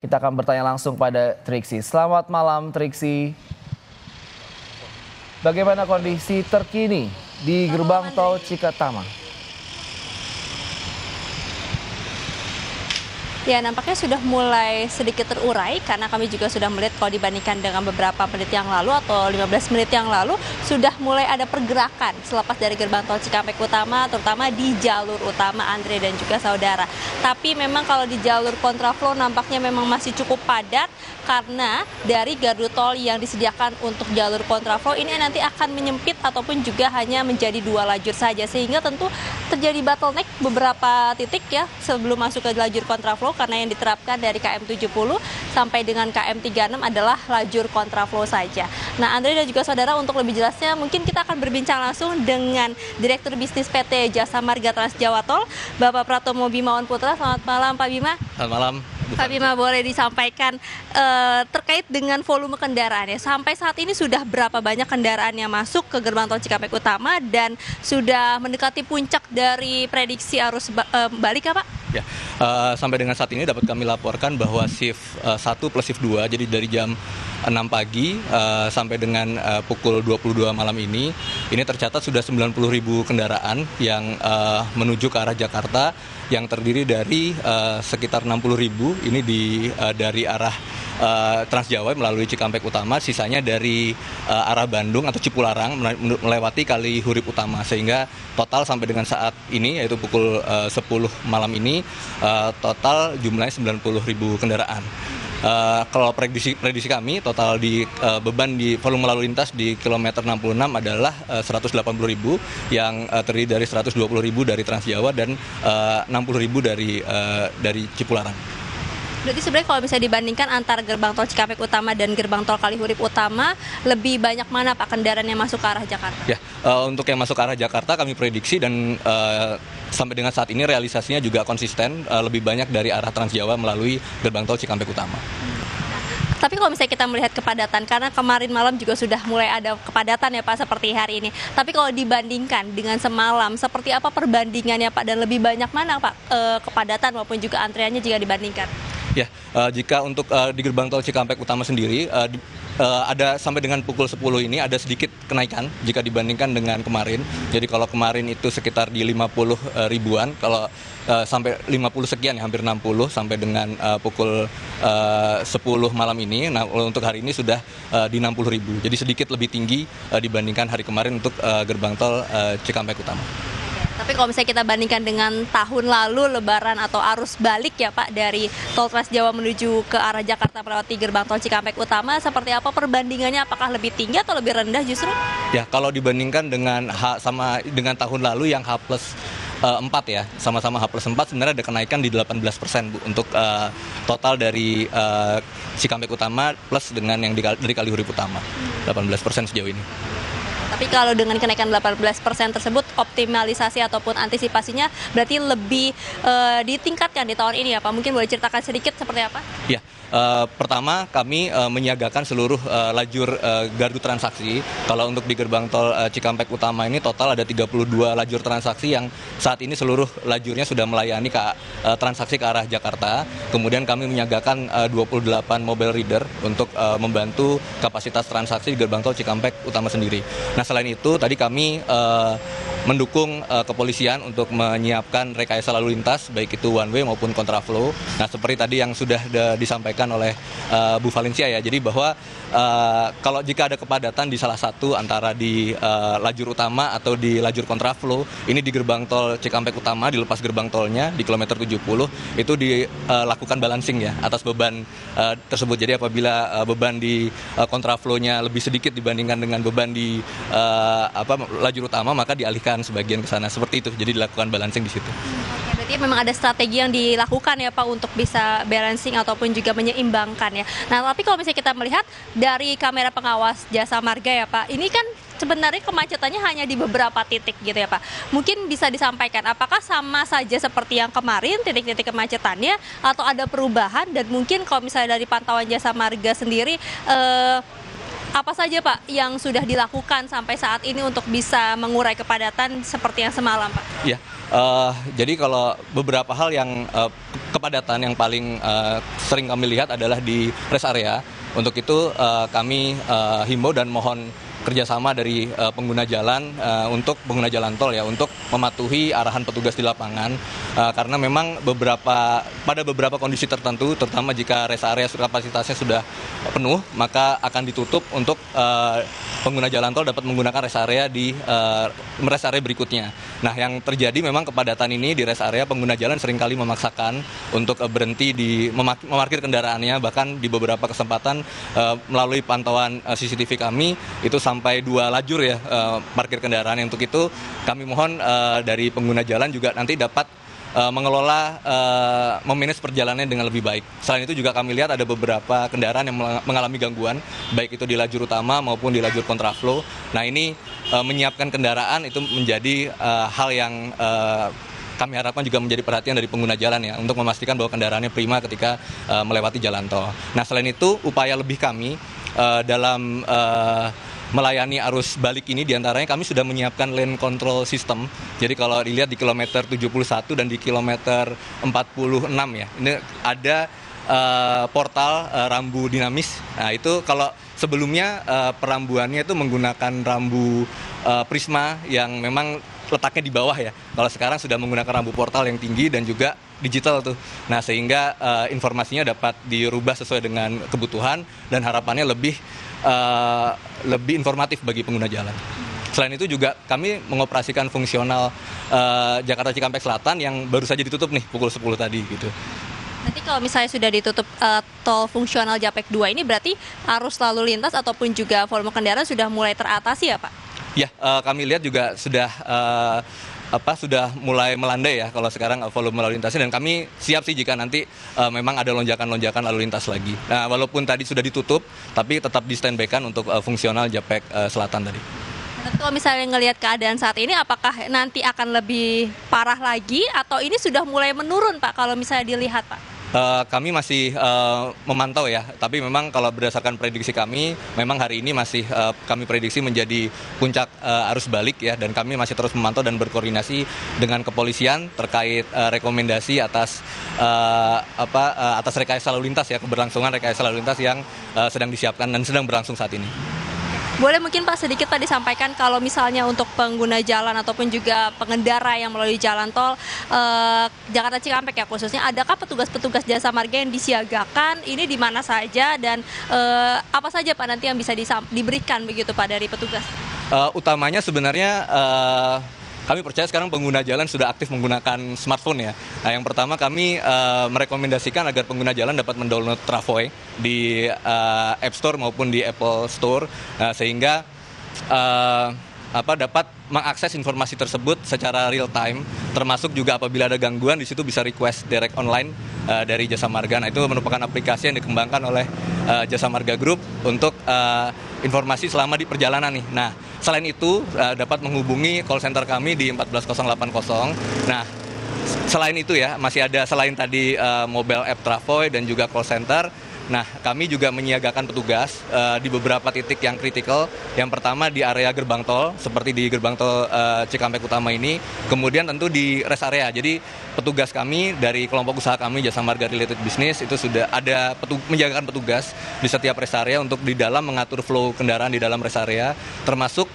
Kita akan bertanya langsung pada Triksi. Selamat malam Triksi. Bagaimana kondisi terkini di gerbang tol Cikatama? Ya, nampaknya sudah mulai sedikit terurai karena kami juga sudah melihat kalau dibandingkan dengan beberapa menit yang lalu atau 15 menit yang lalu sudah mulai ada pergerakan selepas dari gerbang tol Cikampek Utama, terutama di jalur utama Andre dan juga saudara. Tapi memang kalau di jalur kontraflow nampaknya memang masih cukup padat karena dari gardu tol yang disediakan untuk jalur kontraflow ini nanti akan menyempit ataupun juga hanya menjadi 2 lajur saja, sehingga tentu terjadi bottleneck beberapa titik ya sebelum masuk ke lajur kontraflow, karena yang diterapkan dari KM 70 sampai dengan KM 36 adalah lajur kontraflow saja. Nah, Andre dan juga saudara, untuk lebih jelasnya mungkin kita akan berbincang langsung dengan Direktur Bisnis PT Jasa Marga Trans Jawa Tol, Bapak Pratomo Bimawan Putra. Selamat malam Pak Bima. Selamat malam. Pak Bima, boleh disampaikan terkait dengan volume kendaraan ya. Sampai saat ini sudah berapa banyak kendaraan yang masuk ke gerbang tol Cikampek Utama dan sudah mendekati puncak dari prediksi arus balik ya Pak? Ya, sampai dengan saat ini dapat kami laporkan bahwa shift 1 plus shift 2, jadi dari jam 6 pagi sampai dengan pukul 22 malam ini tercatat sudah 90.000 kendaraan yang menuju ke arah Jakarta, yang terdiri dari sekitar 60.000 ini dari arah Trans Jawa melalui Cikampek Utama, sisanya dari arah Bandung atau Cipularang melewati Kali Hurip Utama, sehingga total sampai dengan saat ini yaitu pukul 10 malam ini total jumlahnya 90.000 kendaraan. Kalau prediksi kami total di beban di volume lalu lintas di kilometer 66 adalah 180.000, yang terdiri dari 120.000 dari Trans Jawa dan 60.000 dari Cipularang. Berarti sebenarnya kalau bisa dibandingkan antara gerbang tol Cikampek Utama dan gerbang tol Kali Hurip Utama, lebih banyak mana Pak kendaraan yang masuk ke arah Jakarta? Ya, untuk yang masuk ke arah Jakarta kami prediksi dan sampai dengan saat ini realisasinya juga konsisten, lebih banyak dari arah Trans Jawa melalui gerbang tol Cikampek Utama. Tapi kalau misalnya kita melihat kepadatan, karena kemarin malam juga sudah mulai ada kepadatan ya Pak seperti hari ini. Tapi kalau dibandingkan dengan semalam, seperti apa perbandingannya Pak, dan lebih banyak mana Pak kepadatan maupun juga antriannya jika dibandingkan? Ya, jika untuk di gerbang tol Cikampek Utama sendiri ada sampai dengan pukul 10 ini ada sedikit kenaikan jika dibandingkan dengan kemarin. Jadi kalau kemarin itu sekitar di 50 ribuan, kalau sampai 50 sekian ya, hampir 60 sampai dengan pukul 10 malam ini. Nah, untuk hari ini sudah di 60.000. Jadi sedikit lebih tinggi dibandingkan hari kemarin untuk gerbang tol Cikampek Utama. Tapi kalau misalnya kita bandingkan dengan tahun lalu Lebaran atau arus balik ya Pak dari tol Trans Jawa menuju ke arah Jakarta melewati gerbang tol Cikampek Utama, seperti apa perbandingannya? Apakah lebih tinggi atau lebih rendah justru? Ya, kalau dibandingkan dengan tahun lalu yang H plus 4 ya, sama-sama H plus 4 sebenarnya ada kenaikan di 18% Bu, untuk total dari Cikampek Utama plus dengan yang dari Kali Hurip Utama, 18% sejauh ini. Tapi kalau dengan kenaikan 18% tersebut, optimalisasi ataupun antisipasinya berarti lebih ditingkatkan di tahun ini ya Pak? Mungkin boleh ceritakan sedikit seperti apa? Ya, pertama kami menyiagakan seluruh lajur gardu transaksi. Kalau untuk di gerbang tol Cikampek Utama ini total ada 32 lajur transaksi yang saat ini seluruh lajurnya sudah melayani transaksi ke arah Jakarta. Kemudian kami menyiagakan 28 mobile reader untuk membantu kapasitas transaksi di gerbang tol Cikampek Utama sendiri. Nah, selain itu tadi kami mendukung kepolisian untuk menyiapkan rekayasa lalu lintas, baik itu one way maupun kontraflow. Nah, seperti tadi yang sudah disampaikan oleh Bu Valencia ya, jadi bahwa kalau jika ada kepadatan di salah satu antara di lajur utama atau di lajur kontraflow, ini di gerbang tol Cikampek Utama, dilepas gerbang tolnya di kilometer 70, itu dilakukan balancing ya atas beban tersebut. Jadi apabila beban di kontraflow-nya lebih sedikit dibandingkan dengan beban di lajur utama, maka dialihkan sebagian ke sana, seperti itu. Jadi dilakukan balancing di situ. Oke, berarti memang ada strategi yang dilakukan ya Pak untuk bisa balancing ataupun juga menyeimbangkan ya. Nah, tapi kalau misalnya kita melihat dari kamera pengawas Jasa Marga ya Pak, ini kan sebenarnya kemacetannya hanya di beberapa titik gitu ya Pak. Mungkin bisa disampaikan apakah sama saja seperti yang kemarin titik-titik kemacetannya atau ada perubahan, dan mungkin kalau misalnya dari pantauan Jasa Marga sendiri apa saja Pak yang sudah dilakukan sampai saat ini untuk bisa mengurai kepadatan seperti yang semalam Pak? Ya, Jadi kalau beberapa hal yang kepadatan yang paling sering kami lihat adalah di rest area. Untuk itu kami himbau dan mohon kerjasama dari pengguna jalan untuk pengguna jalan tol ya untuk mematuhi arahan petugas di lapangan karena memang pada beberapa kondisi tertentu terutama jika rest area kapasitasnya sudah penuh maka akan ditutup untuk pengguna jalan tol dapat menggunakan rest area di rest area berikutnya. Nah, yang terjadi memang kepadatan ini di rest area pengguna jalan seringkali memaksakan untuk berhenti memarkir kendaraannya bahkan di beberapa kesempatan melalui pantauan CCTV kami itu sampai 2 lajur ya parkir kendaraan. Untuk itu kami mohon dari pengguna jalan juga nanti dapat mengelola memanage perjalanannya dengan lebih baik. Selain itu juga kami lihat ada beberapa kendaraan yang mengalami gangguan baik itu di lajur utama maupun di lajur kontraflow. Nah, ini menyiapkan kendaraan itu menjadi hal yang kami harapkan juga menjadi perhatian dari pengguna jalan ya untuk memastikan bahwa kendaraannya prima ketika melewati jalan tol. Nah, selain itu upaya lebih kami dalam melayani arus balik ini diantaranya kami sudah menyiapkan lane control system. Jadi kalau dilihat di kilometer 71 dan di kilometer 46 ya, ini ada portal rambu dinamis. Nah, itu kalau sebelumnya perambuannya itu menggunakan rambu prisma yang memang letaknya di bawah ya. Kalau sekarang sudah menggunakan rambu portal yang tinggi dan juga digital tuh. Nah, sehingga informasinya dapat dirubah sesuai dengan kebutuhan dan harapannya lebih informatif bagi pengguna jalan. Selain itu juga kami mengoperasikan fungsional Jakarta Cikampek Selatan yang baru saja ditutup nih pukul 10 tadi gitu. Nanti kalau misalnya sudah ditutup tol fungsional Japek 2 ini berarti arus lalu lintas ataupun juga volume kendaraan sudah mulai teratasi ya Pak? Ya, kami lihat juga sudah mulai melandai ya kalau sekarang volume lalu lintasnya dan kami siap sih jika nanti memang ada lonjakan-lonjakan lalu lintas lagi. Nah, walaupun tadi sudah ditutup, tapi tetap di standby-kan untuk fungsional Japek Selatan tadi. Kalau misalnya ngelihat keadaan saat ini, apakah nanti akan lebih parah lagi atau ini sudah mulai menurun Pak kalau misalnya dilihat Pak? Kami masih memantau ya, tapi memang kalau berdasarkan prediksi kami, memang hari ini masih kami prediksi menjadi puncak arus balik ya, dan kami masih terus memantau dan berkoordinasi dengan kepolisian terkait rekomendasi atas rekayasa lalu lintas ya, keberlangsungan rekayasa lalu lintas yang sedang disiapkan dan sedang berlangsung saat ini. Boleh mungkin Pak sedikit Pak disampaikan kalau misalnya untuk pengguna jalan ataupun juga pengendara yang melalui jalan tol Jakarta Cikampek ya khususnya, adakah petugas-petugas jasa marga yang disiagakan ini di mana saja dan apa saja Pak nanti yang bisa diberikan begitu Pak dari petugas? Utamanya sebenarnya kami percaya sekarang pengguna jalan sudah aktif menggunakan smartphone ya. Nah, yang pertama kami merekomendasikan agar pengguna jalan dapat mendownload Travoy di App Store maupun di Apple Store, sehingga dapat mengakses informasi tersebut secara real time, termasuk juga apabila ada gangguan di situ bisa request direct online dari Jasa Marga. Nah, itu merupakan aplikasi yang dikembangkan oleh Jasa Marga Group untuk informasi selama di perjalanan nih. Nah, selain itu dapat menghubungi call center kami di 14080. Nah, selain itu ya masih ada selain tadi mobile app Travoy dan juga call center. Nah, kami juga menyiagakan petugas di beberapa titik yang kritikal. Yang pertama di area gerbang tol, seperti di gerbang tol Cikampek Utama ini. Kemudian tentu di rest area. Jadi petugas kami dari kelompok usaha kami Jasa Marga Related Business itu sudah ada menjagakan petugas di setiap rest area untuk di dalam mengatur flow kendaraan di dalam rest area, termasuk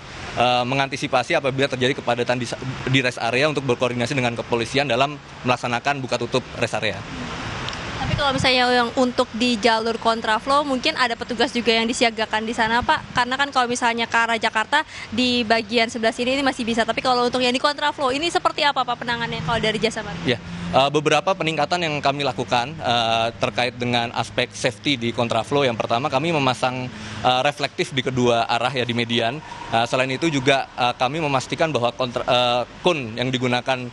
mengantisipasi apabila terjadi kepadatan di rest area untuk berkoordinasi dengan kepolisian dalam melaksanakan buka tutup rest area. Tapi kalau misalnya yang untuk di jalur kontraflow mungkin ada petugas juga yang disiagakan di sana Pak, karena kan kalau misalnya ke arah Jakarta di bagian sebelah sini ini masih bisa, tapi kalau untuk yang di kontraflow ini seperti apa Pak penanganannya kalau dari Jasa Marga? Ya, beberapa peningkatan yang kami lakukan terkait dengan aspek safety di kontraflow. Yang pertama kami memasang reflektif di kedua arah ya di median. Selain itu juga kami memastikan bahwa kun yang digunakan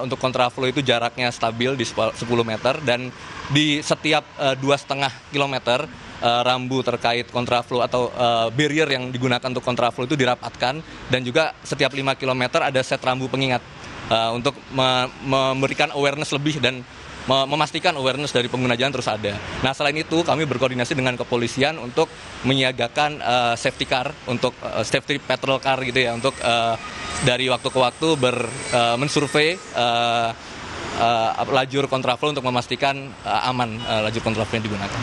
untuk kontraflow itu jaraknya stabil di 10 meter dan di setiap 2,5 kilometer rambu terkait kontraflow atau barrier yang digunakan untuk kontraflow itu dirapatkan, dan juga setiap 5 km ada set rambu pengingat untuk memberikan awareness lebih dan memastikan awareness dari pengguna jalan terus ada. Nah, selain itu kami berkoordinasi dengan kepolisian untuk menyiagakan safety car, untuk safety patrol car gitu ya, untuk dari waktu ke waktu mensurvei lajur kontraflow untuk memastikan aman lajur kontraflow yang digunakan.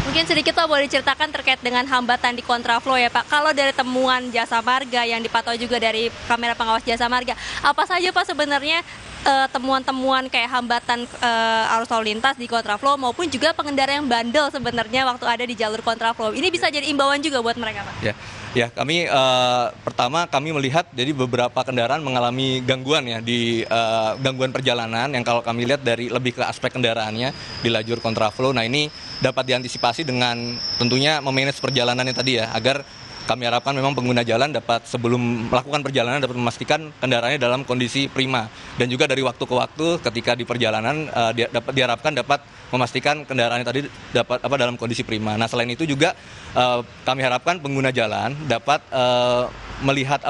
Mungkin sedikit Pak boleh diceritakan terkait dengan hambatan di kontraflow ya Pak. Kalau dari temuan Jasa Marga yang dipantau juga dari kamera pengawas Jasa Marga, apa saja Pak sebenarnya temuan-temuan kayak hambatan arus lalu lintas di kontraflow maupun juga pengendara yang bandel sebenarnya waktu ada di jalur kontraflow. Ini bisa jadi imbauan juga buat mereka Pak. Ya, kami pertama kami melihat jadi beberapa kendaraan mengalami gangguan ya di gangguan perjalanan yang kalau kami lihat dari lebih ke aspek kendaraannya di lajur kontraflow. Nah, ini dapat diantisipasi dengan tentunya memanage perjalanannya tadi ya, agar kami harapkan memang pengguna jalan dapat sebelum melakukan perjalanan dapat memastikan kendaraannya dalam kondisi prima, dan juga dari waktu ke waktu ketika di perjalanan diharapkan dapat memastikan kendaraannya tadi dapat dalam kondisi prima. Nah, selain itu juga kami harapkan pengguna jalan dapat melihat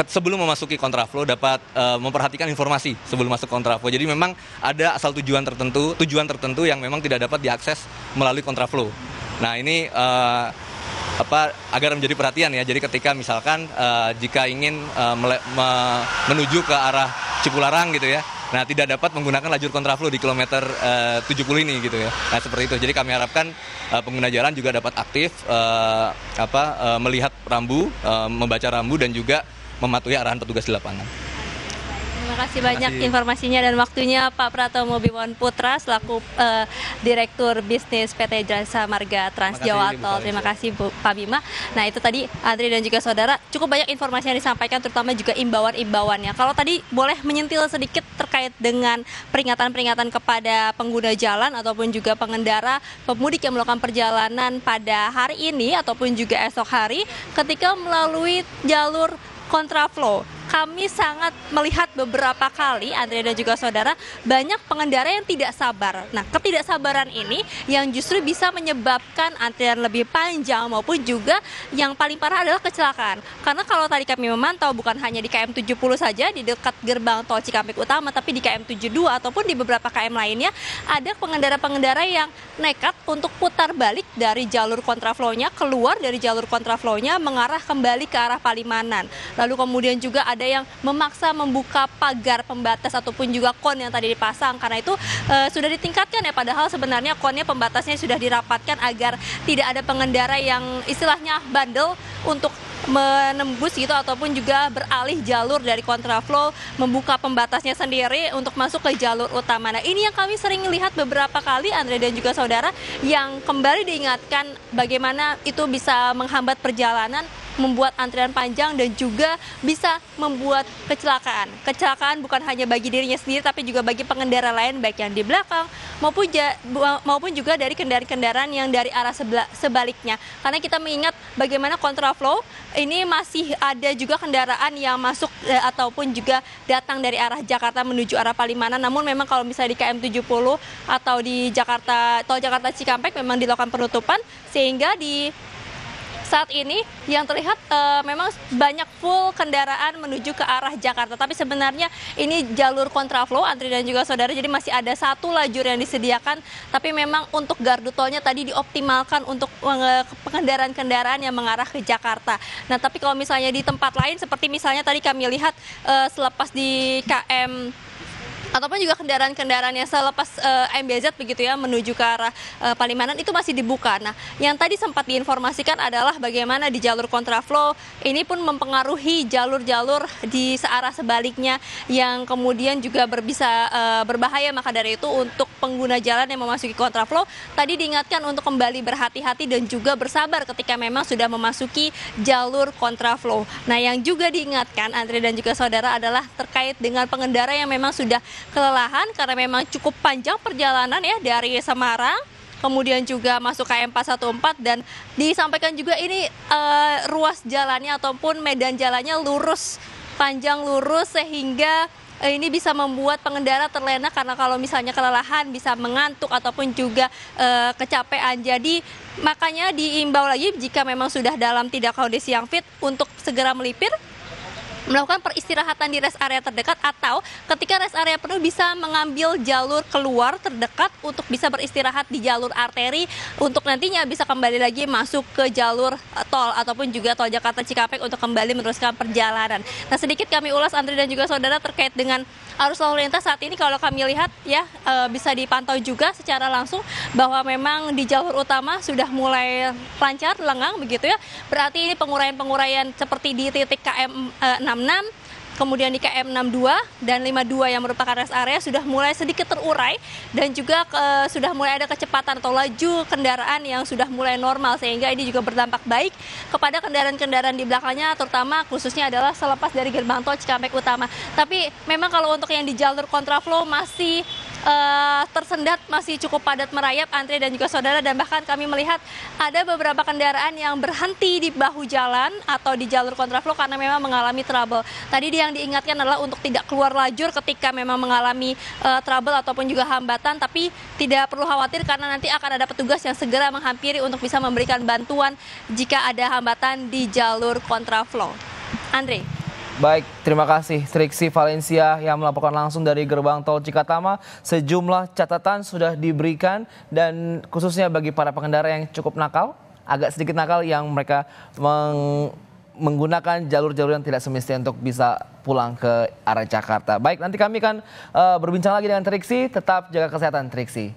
sebelum memasuki kontraflow dapat memperhatikan informasi sebelum masuk kontraflow. Jadi memang ada asal tujuan tertentu yang memang tidak dapat diakses melalui kontraflow. Nah, ini agar menjadi perhatian ya. Jadi ketika misalkan jika ingin menuju ke arah Cipularang gitu ya, nah tidak dapat menggunakan lajur kontraflow di kilometer 70 ini gitu ya. Nah, seperti itu. Jadi kami harapkan pengguna jalan juga dapat aktif melihat rambu, membaca rambu dan juga mematuhi arahan petugas di lapangan. Terima kasih banyak informasinya dan waktunya Pak Pratomo Bimon Putra selaku Direktur Bisnis PT Jasa Marga Trans Jawa Tol. Terima kasih Pak Bima. Nah, itu tadi Andri dan juga saudara, cukup banyak informasi yang disampaikan terutama juga imbauan-imbauannya. Kalau tadi boleh menyentil sedikit terkait dengan peringatan-peringatan kepada pengguna jalan ataupun juga pengendara pemudik yang melakukan perjalanan pada hari ini ataupun juga esok hari ketika melalui jalur kontraflow. Kami sangat melihat beberapa kali, Andrea dan juga saudara, banyak pengendara yang tidak sabar. Nah, ketidaksabaran ini yang justru bisa menyebabkan antrian lebih panjang maupun juga yang paling parah adalah kecelakaan. Karena kalau tadi kami memantau bukan hanya di KM 70 saja di dekat gerbang tol Cikampek Utama, tapi di KM 72 ataupun di beberapa KM lainnya ada pengendara-pengendara yang nekat untuk putar balik dari jalur kontraflow-nya, keluar dari jalur kontraflow-nya mengarah kembali ke arah Palimanan. Lalu kemudian juga ada yang memaksa membuka pagar pembatas ataupun juga kon yang tadi dipasang, karena itu sudah ditingkatkan ya, padahal sebenarnya konnya pembatasnya sudah dirapatkan agar tidak ada pengendara yang istilahnya bandel untuk menembus gitu ataupun juga beralih jalur dari kontraflow, membuka pembatasnya sendiri untuk masuk ke jalur utama. Nah, ini yang kami sering lihat beberapa kali, Andre dan juga saudara, yang kembali diingatkan bagaimana itu bisa menghambat perjalanan, membuat antrian panjang dan juga bisa membuat kecelakaan. Kecelakaan bukan hanya bagi dirinya sendiri tapi juga bagi pengendara lain baik yang di belakang maupun juga dari kendaraan-kendaraan yang dari arah sebaliknya. Karena kita mengingat bagaimana kontraflow ini masih ada juga kendaraan yang masuk ataupun juga datang dari arah Jakarta menuju arah Palimanan. Namun memang kalau misalnya di KM 70 atau di tol Jakarta Cikampek memang dilakukan penutupan, sehingga di saat ini yang terlihat memang banyak full kendaraan menuju ke arah Jakarta. Tapi sebenarnya ini jalur kontraflow, Andri dan juga saudara, jadi masih ada satu lajur yang disediakan. Tapi memang untuk gardu tolnya tadi dioptimalkan untuk kendaraan-kendaraan yang mengarah ke Jakarta. Nah, tapi kalau misalnya di tempat lain seperti misalnya tadi kami lihat selepas di KM ataupun juga kendaraan-kendaraan yang selepas MBZ begitu ya menuju ke arah Palimanan itu masih dibuka. Nah, yang tadi sempat diinformasikan adalah bagaimana di jalur kontraflow ini pun mempengaruhi jalur-jalur di searah sebaliknya yang kemudian juga bisa berbahaya. Maka dari itu untuk pengguna jalan yang memasuki kontraflow tadi diingatkan untuk kembali berhati-hati dan juga bersabar ketika memang sudah memasuki jalur kontraflow. Nah, yang juga diingatkan Andre dan juga saudara adalah terkait dengan pengendara yang memang sudah kelelahan karena memang cukup panjang perjalanan ya dari Semarang, kemudian juga masuk KM 414 dan disampaikan juga ini ruas jalannya ataupun medan jalannya lurus, panjang lurus sehingga ini bisa membuat pengendara terlena karena kalau misalnya kelelahan bisa mengantuk ataupun juga kecapean. Jadi makanya diimbau lagi jika memang sudah dalam tidak kondisi yang fit untuk segera melipir melakukan peristirahatan di rest area terdekat, atau ketika rest area penuh bisa mengambil jalur keluar terdekat untuk bisa beristirahat di jalur arteri untuk nantinya bisa kembali lagi masuk ke jalur tol ataupun juga tol Jakarta Cikampek untuk kembali meneruskan perjalanan. Nah, sedikit kami ulas Andri dan juga saudara terkait dengan arus lalu lintas saat ini. Kalau kami lihat ya, bisa dipantau juga secara langsung bahwa memang di jalur utama sudah mulai lancar, lengang begitu ya. Berarti ini penguraian-penguraian seperti di titik KM 66, kemudian di KM 62 dan 52 yang merupakan rest area sudah mulai sedikit terurai, dan juga sudah mulai ada kecepatan atau laju kendaraan yang sudah mulai normal, sehingga ini juga berdampak baik kepada kendaraan-kendaraan di belakangnya, terutama khususnya adalah selepas dari gerbang tol Cikampek Utama. Tapi memang kalau untuk yang di jalur kontraflow masih tersendat, masih cukup padat merayap Andre dan juga saudara, dan bahkan kami melihat ada beberapa kendaraan yang berhenti di bahu jalan atau di jalur kontraflow karena memang mengalami trouble. Tadi yang diingatkan adalah untuk tidak keluar lajur ketika memang mengalami trouble ataupun juga hambatan, tapi tidak perlu khawatir karena nanti akan ada petugas yang segera menghampiri untuk bisa memberikan bantuan jika ada hambatan di jalur kontraflow. Andre. Baik, terima kasih Triksi Valencia yang melaporkan langsung dari gerbang tol Cikatama. Sejumlah catatan sudah diberikan, dan khususnya bagi para pengendara yang cukup nakal, agak sedikit nakal, yang mereka menggunakan jalur-jalur yang tidak semestinya untuk bisa pulang ke arah Jakarta. Baik, nanti kami akan berbincang lagi dengan Triksi. Tetap jaga kesehatan Triksi.